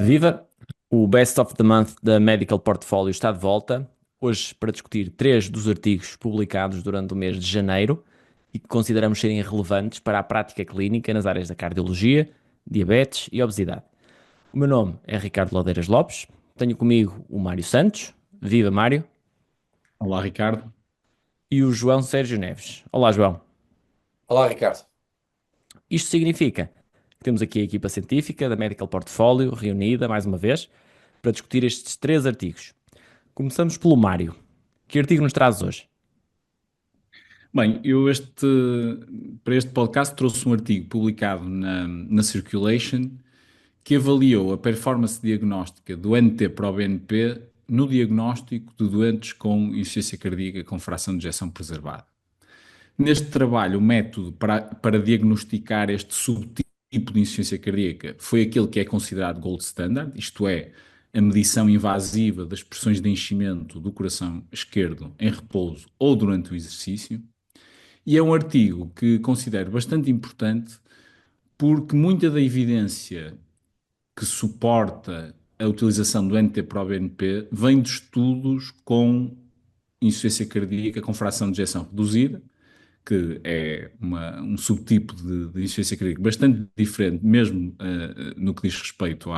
Viva! O Best of the Month da Medical Portfolio está de volta, hoje para discutir três dos artigos publicados durante o mês de janeiro e que consideramos serem relevantes para a prática clínica nas áreas da cardiologia, diabetes e obesidade. O meu nome é Ricardo Lodeiras Lopes, tenho comigo o Mário Santos, viva Mário, Olá, Ricardo. e o João Sérgio Neves. Olá, João. Olá, Ricardo. Isto significa que temos aqui a equipa científica da Medical Portfolio reunida mais uma vez para discutir estes três artigos. Começamos pelo Mário. Que artigo nos trazes hoje? Bem, para este podcast trouxe um artigo publicado na Circulation que avaliou a performance diagnóstica do NT-proBNP no diagnóstico de doentes com insuficiência cardíaca com fração de ejeção preservada. Neste trabalho, o método para diagnosticar este subtipo de insuficiência cardíaca foi aquele que é considerado gold standard, isto é, a medição invasiva das pressões de enchimento do coração esquerdo em repouso ou durante o exercício. E é um artigo que considero bastante importante porque muita da evidência que suporta a utilização do NT-proBNP vem de estudos com insuficiência cardíaca com fração de ejeção reduzida, que é um subtipo de insuficiência cardíaca bastante diferente, mesmo no que diz respeito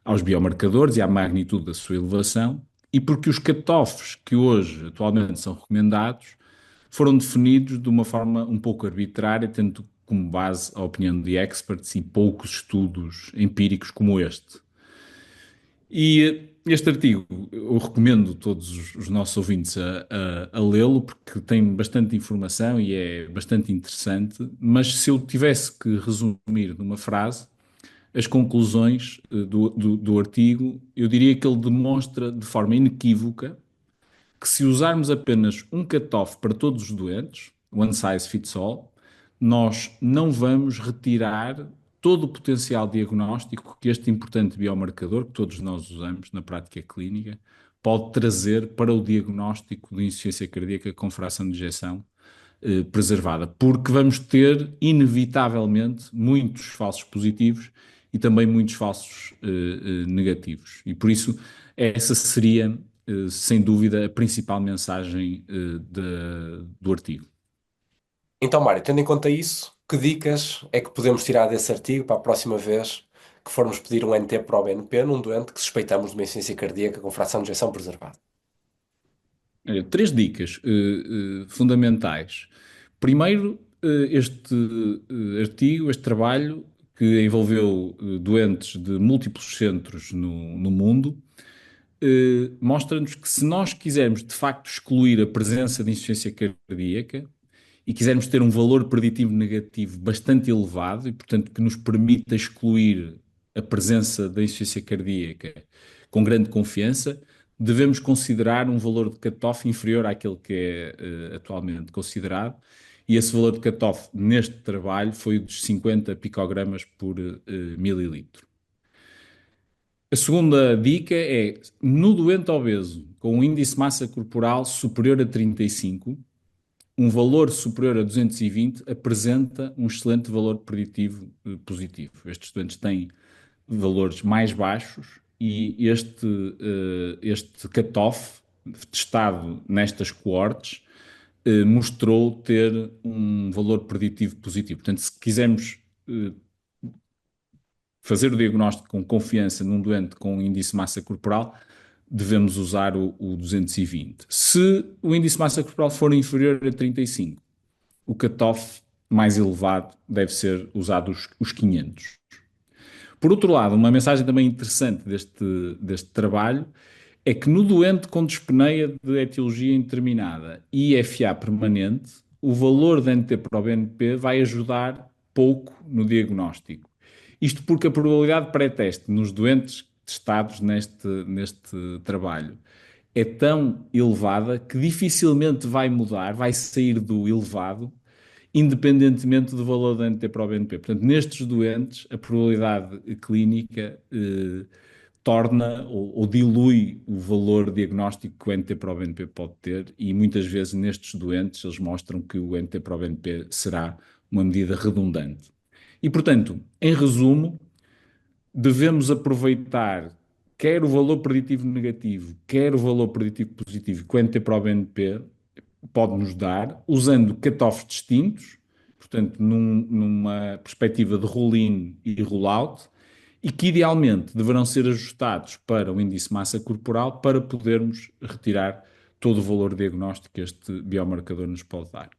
aos biomarcadores e à magnitude da sua elevação, e porque os cutoffs que hoje atualmente são recomendados foram definidos de uma forma um pouco arbitrária, tendo como base a opinião de experts e poucos estudos empíricos como este. E este artigo eu recomendo todos os nossos ouvintes a lê-lo porque tem bastante informação e é bastante interessante, mas se eu tivesse que resumir numa frase as conclusões do artigo, eu diria que ele demonstra de forma inequívoca que se usarmos apenas um cutoff para todos os doentes, one size fits all, nós não vamos retirar todo o potencial diagnóstico que este importante biomarcador, que todos nós usamos na prática clínica, pode trazer para o diagnóstico de insuficiência cardíaca com fração de ejeção preservada, porque vamos ter, inevitavelmente, muitos falsos positivos e também muitos falsos negativos. E por isso, essa seria sem dúvida, a principal mensagem do artigo. Então, Mário, tendo em conta isso, que dicas é que podemos tirar desse artigo para a próxima vez que formos pedir um NT para o BNP num doente que suspeitamos de uma insuficiência cardíaca com fração de ejeção preservada? Três dicas fundamentais. Primeiro, este trabalho que envolveu doentes de múltiplos centros no mundo, mostra-nos que se nós quisermos de facto excluir a presença de insuficiência cardíaca e quisermos ter um valor preditivo negativo bastante elevado e, portanto, que nos permita excluir a presença da insuficiência cardíaca com grande confiança, devemos considerar um valor de cutoff inferior àquele que é atualmente considerado, e esse valor de cutoff neste trabalho foi o dos 50 picogramas por mililitro. A segunda dica é, no doente obeso com um índice de massa corporal superior a 35, um valor superior a 220 apresenta um excelente valor preditivo positivo. Estes doentes têm valores mais baixos e este cutoff, testado nestas coortes, mostrou ter um valor preditivo positivo. Portanto, se quisermos fazer o diagnóstico com confiança num doente com índice de massa corporal, devemos usar o 220. Se o índice de massa corporal for inferior a 35, o cutoff mais elevado deve ser usado os 500. Por outro lado, uma mensagem também interessante deste trabalho é que no doente com dispneia de etiologia indeterminada e FA permanente, o valor da NT-proBNP vai ajudar pouco no diagnóstico. Isto porque a probabilidade pré-teste nos doentes testados neste trabalho é tão elevada que dificilmente vai mudar, vai sair do elevado, independentemente do valor da NT-proBNP. Portanto, nestes doentes, a probabilidade clínica torna ou dilui o valor diagnóstico que o NT-proBNP pode ter, e muitas vezes nestes doentes eles mostram que o NT-proBNP será uma medida redundante. E, portanto, em resumo, devemos aproveitar quer o valor preditivo negativo, quer o valor preditivo positivo que o NT-proBNP pode nos dar, usando cut-offs distintos, portanto, numa perspectiva de roll-in e roll-out, e que idealmente deverão ser ajustados para o índice massa corporal para podermos retirar todo o valor diagnóstico que este biomarcador nos pode dar.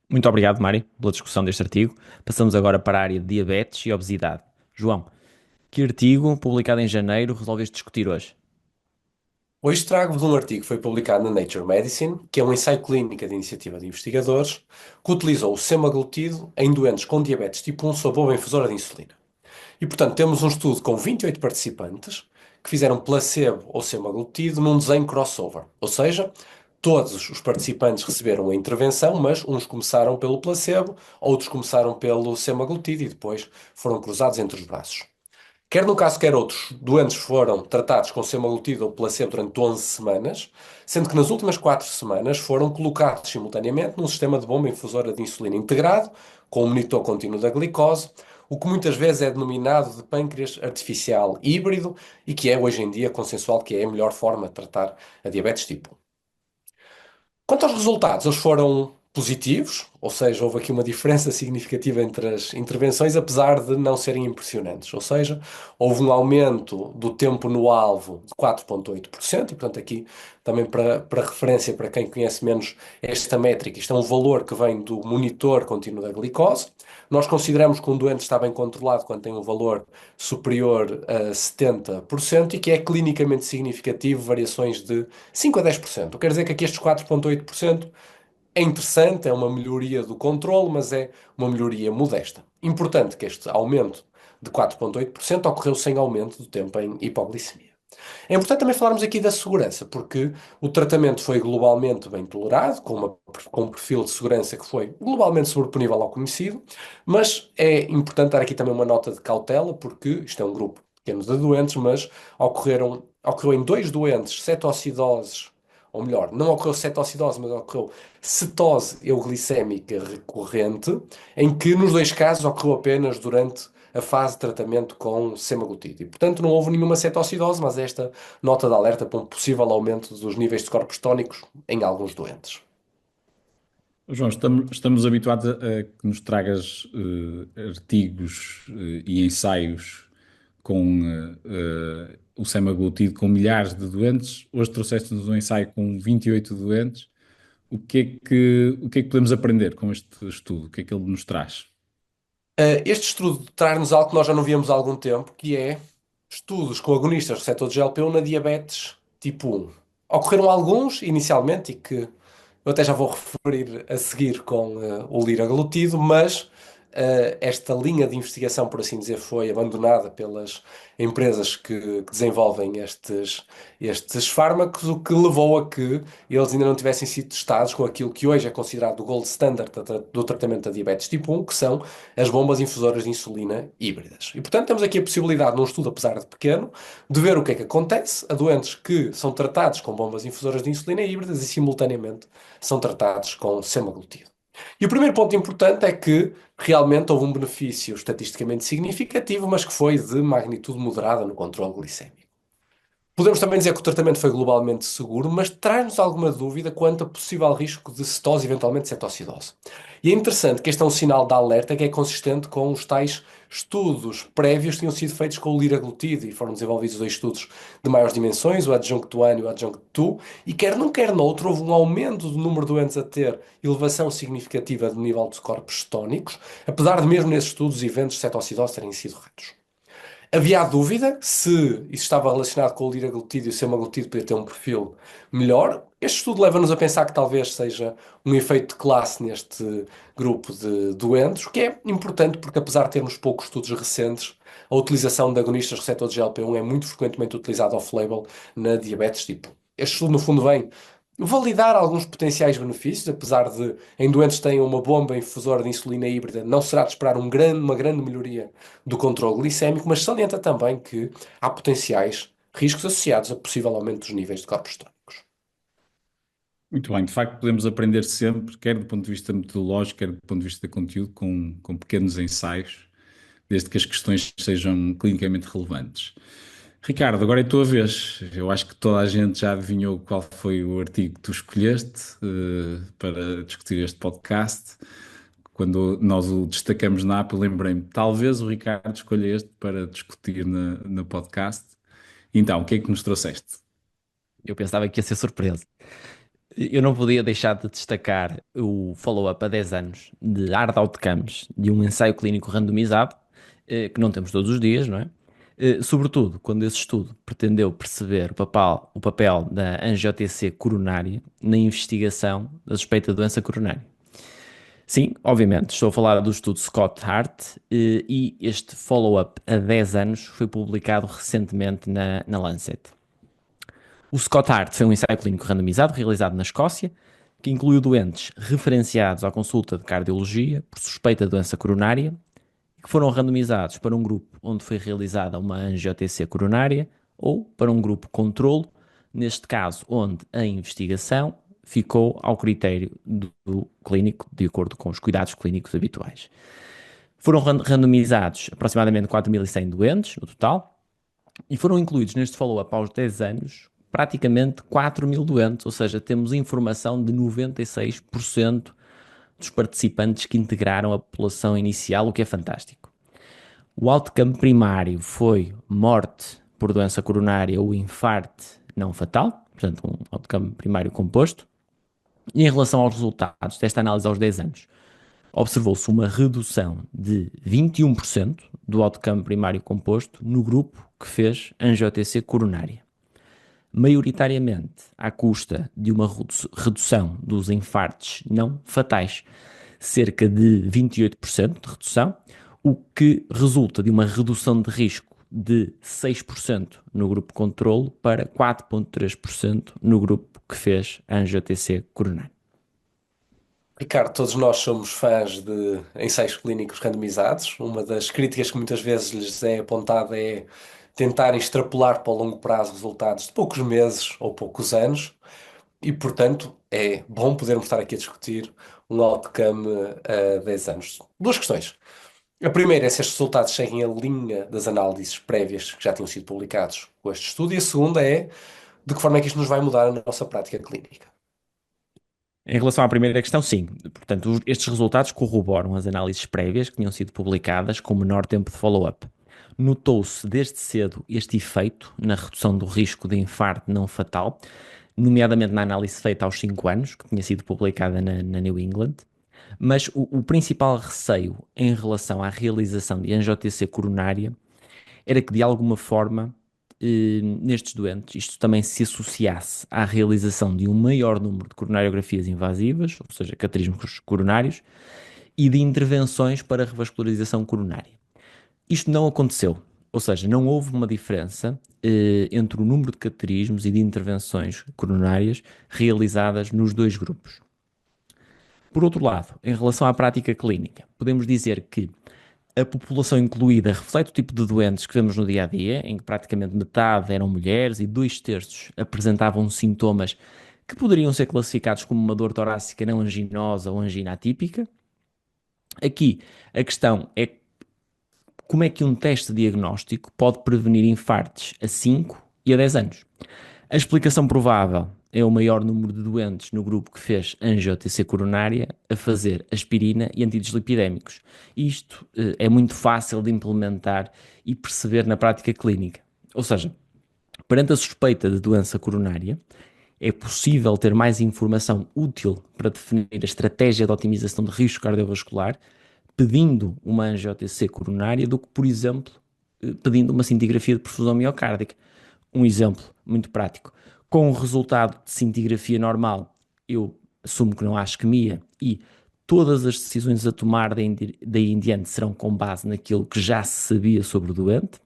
Muito obrigado, Mário, pela discussão deste artigo. Passamos agora para a área de diabetes e obesidade. João, que artigo, publicado em janeiro, resolveste discutir hoje? Hoje trago-vos um artigo que foi publicado na Nature Medicine, que é um ensaio clínico de iniciativa de investigadores, que utilizou o semaglutido em doentes com diabetes tipo 1 sob bomba infusora de insulina. E, portanto, temos um estudo com 28 participantes que fizeram placebo ou semaglutido num desenho crossover. Ou seja, todos os participantes receberam a intervenção, mas uns começaram pelo placebo, outros começaram pelo semaglutido e depois foram cruzados entre os braços. Quer num caso, quer outros, doentes foram tratados com semaglutido ou placebo durante 11 semanas, sendo que nas últimas 4 semanas foram colocados simultaneamente num sistema de bomba infusora de insulina integrado, com um monitor contínuo da glicose, o que muitas vezes é denominado de pâncreas artificial híbrido e que é hoje em dia consensual que é a melhor forma de tratar a diabetes tipo 1. Quanto aos resultados, eles foram positivos, ou seja, houve aqui uma diferença significativa entre as intervenções, apesar de não serem impressionantes. Ou seja, houve um aumento do tempo no alvo de 4,8%, e portanto, aqui também para referência para quem conhece menos esta métrica, isto é um valor que vem do monitor contínuo da glicose. Nós consideramos que um doente está bem controlado quando tem um valor superior a 70% e que é clinicamente significativo variações de 5 a 10%. Quer dizer que aqui estes 4,8% é interessante, é uma melhoria do controle, mas é uma melhoria modesta. Importante que este aumento de 4,8% ocorreu sem aumento do tempo em hipoglicemia. É importante também falarmos aqui da segurança, porque o tratamento foi globalmente bem tolerado, com um perfil de segurança que foi globalmente sobreponível ao conhecido, mas é importante dar aqui também uma nota de cautela, porque isto é um grupo pequeno de doentes, mas ocorreu em 2 doentes cetoacidoses, ou melhor, não ocorreu cetoacidose, mas ocorreu cetose euglicémica recorrente, em que nos 2 casos ocorreu apenas durante a fase de tratamento com semaglutide. E, portanto, não houve nenhuma cetoacidose, mas esta nota de alerta para um possível aumento dos níveis de corpos tónicos em alguns doentes. João, estamos habituados a que nos tragas artigos e ensaios com o semaglutide com milhares de doentes. Hoje trouxeste-nos um ensaio com 28 doentes. O que é que podemos aprender com este estudo? O que é que ele nos traz? Este estudo traz-nos algo que nós já não víamos há algum tempo, que é estudos com agonistas receptor de GLP-1 na diabetes tipo 1. Ocorreram alguns inicialmente e que eu até já vou referir a seguir com o liraglutido, mas esta linha de investigação, por assim dizer, foi abandonada pelas empresas que desenvolvem estes fármacos, o que levou a que eles ainda não tivessem sido testados com aquilo que hoje é considerado o gold standard do tratamento da diabetes tipo 1, que são as bombas infusoras de insulina híbridas. E, portanto, temos aqui a possibilidade, num estudo, apesar de pequeno, de ver o que é que acontece a doentes que são tratados com bombas infusoras de insulina híbridas e, simultaneamente, são tratados com semaglutide. E o primeiro ponto importante é que realmente houve um benefício estatisticamente significativo, mas que foi de magnitude moderada no controle glicémico. Podemos também dizer que o tratamento foi globalmente seguro, mas traz-nos alguma dúvida quanto a possível risco de cetose, eventualmente cetoacidose. E é interessante que este é um sinal de alerta que é consistente com os tais estudos prévios que tinham sido feitos com o liraglutide e foram desenvolvidos 2 estudos de maiores dimensões, o Adjunct 1 e o Adjunct 2, e quer num quer noutro houve um aumento do número de doentes a ter elevação significativa do nível de corpos tónicos, apesar de mesmo nesses estudos os eventos de cetoacidose terem sido raros. Havia a dúvida se isso estava relacionado com o liraglutide e o semaglutide podia ter um perfil melhor. Este estudo leva-nos a pensar que talvez seja um efeito de classe neste grupo de doentes, o que é importante porque, apesar de termos poucos estudos recentes, a utilização de agonistas receptor de GLP-1 é muito frequentemente utilizada off-label na diabetes tipo 1. Este estudo, no fundo, vem validar alguns potenciais benefícios, apesar de em doentes que tenham uma bomba infusora de insulina híbrida, não será de esperar uma grande melhoria do controle glicémico, mas salienta também que há potenciais riscos associados a possível aumento dos níveis de corpos tónicos. Muito bem, de facto podemos aprender sempre, quer do ponto de vista metodológico, quer do ponto de vista de conteúdo, com pequenos ensaios. desde que as questões sejam clinicamente relevantes. Ricardo, agora é a tua vez. Eu acho que toda a gente já adivinhou qual foi o artigo que tu escolheste para discutir este podcast. Quando nós o destacamos na app, eu lembrei-me, talvez o Ricardo escolha este para discutir no podcast. Então, o que é que nos trouxeste? Eu pensava que ia ser surpresa. Eu não podia deixar de destacar o follow-up a 10 anos de hard outcomes de um ensaio clínico randomizado, que não temos todos os dias, não é? Sobretudo quando esse estudo pretendeu perceber o papel da angiotensina coronária na investigação da suspeita de doença coronária. Sim, obviamente, estou a falar do estudo Scott Hart, e este follow-up a 10 anos foi publicado recentemente na Lancet. O Scott Hart foi um ensaio clínico randomizado realizado na Escócia, que incluiu doentes referenciados à consulta de cardiologia por suspeita de doença coronária, que foram randomizados para um grupo onde foi realizada uma angiotensina coronária ou para um grupo controlo, neste caso onde a investigação ficou ao critério do clínico, de acordo com os cuidados clínicos habituais. Foram randomizados aproximadamente 4.100 doentes no total e foram incluídos neste follow-up aos 10 anos praticamente 4.000 doentes, ou seja, temos informação de 96% dos participantes que integraram a população inicial, o que é fantástico. O outcome primário foi morte por doença coronária ou infarto não fatal, portanto um outcome primário composto. E em relação aos resultados desta análise aos 10 anos, observou-se uma redução de 21% do outcome primário composto no grupo que fez angiotensina coronária, maioritariamente à custa de uma redução dos infartos não fatais, cerca de 28% de redução, o que resulta de uma redução de risco de 6% no grupo controlo para 4,3% no grupo que fez a angiotensina coronária. Ricardo, todos nós somos fãs de ensaios clínicos randomizados. Uma das críticas que muitas vezes lhes é apontada é tentar extrapolar para o longo prazo resultados de poucos meses ou poucos anos. E, portanto, é bom podermos estar aqui a discutir um outcome a 10 anos. Duas questões. A primeira é se estes resultados seguem a linha das análises prévias que já tinham sido publicados com este estudo. E a segunda é de que forma é que isto nos vai mudar na nossa prática clínica. Em relação à primeira questão, sim. Portanto, estes resultados corroboram as análises prévias que tinham sido publicadas com menor tempo de follow-up. Notou-se desde cedo este efeito na redução do risco de infarto não fatal, nomeadamente na análise feita aos 5 anos, que tinha sido publicada na New England. Mas o principal receio em relação à realização de angiotensina coronária era que, de alguma forma, nestes doentes, isto também se associasse à realização de um maior número de coronariografias invasivas, ou seja, cateterismos coronários, e de intervenções para revascularização coronária. Isto não aconteceu, ou seja, não houve uma diferença entre o número de cateterismos e de intervenções coronárias realizadas nos dois grupos. Por outro lado, em relação à prática clínica, podemos dizer que a população incluída reflete o tipo de doentes que vemos no dia a dia, em que praticamente metade eram mulheres e 2/3 apresentavam sintomas que poderiam ser classificados como uma dor torácica não anginosa ou angina atípica. Aqui a questão é como é que um teste diagnóstico pode prevenir infartos a 5 e a 10 anos. A explicação provável é o maior número de doentes no grupo que fez angiotensina coronária a fazer aspirina e antidislipidémicos. Isto é muito fácil de implementar e perceber na prática clínica. Ou seja, perante a suspeita de doença coronária, é possível ter mais informação útil para definir a estratégia de otimização de risco cardiovascular, pedindo uma angiotensina coronária, do que, por exemplo, pedindo uma cintigrafia de perfusão miocárdica. Um exemplo muito prático. Com o resultado de cintigrafia normal, eu assumo que não há isquemia e todas as decisões a tomar daí em diante serão com base naquilo que já se sabia sobre o doente.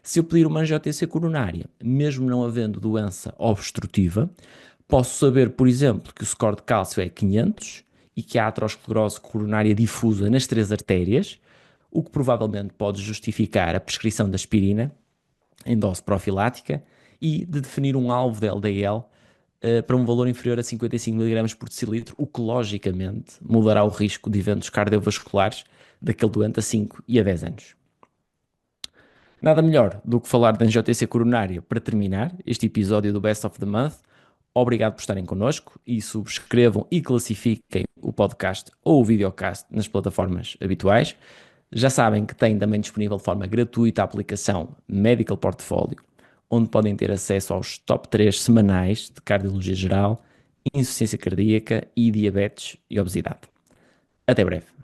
Se eu pedir uma angiotensina coronária, mesmo não havendo doença obstrutiva, posso saber, por exemplo, que o score de cálcio é 500 e que há aterosclerose coronária difusa nas 3 artérias, o que provavelmente pode justificar a prescrição da aspirina em dose profilática e de definir um alvo de LDL para um valor inferior a 55 mg por decilitro, o que logicamente mudará o risco de eventos cardiovasculares daquele doente a 5 e a 10 anos. Nada melhor do que falar da angiotensia coronária para terminar este episódio do Best of the Month. Obrigado por estarem connosco e subscrevam e classifiquem o podcast ou o videocast nas plataformas habituais. Já sabem que têm também disponível de forma gratuita a aplicação Medical Portfolio, onde podem ter acesso aos top 3 semanais de cardiologia geral, insuficiência cardíaca e diabetes e obesidade. Até breve.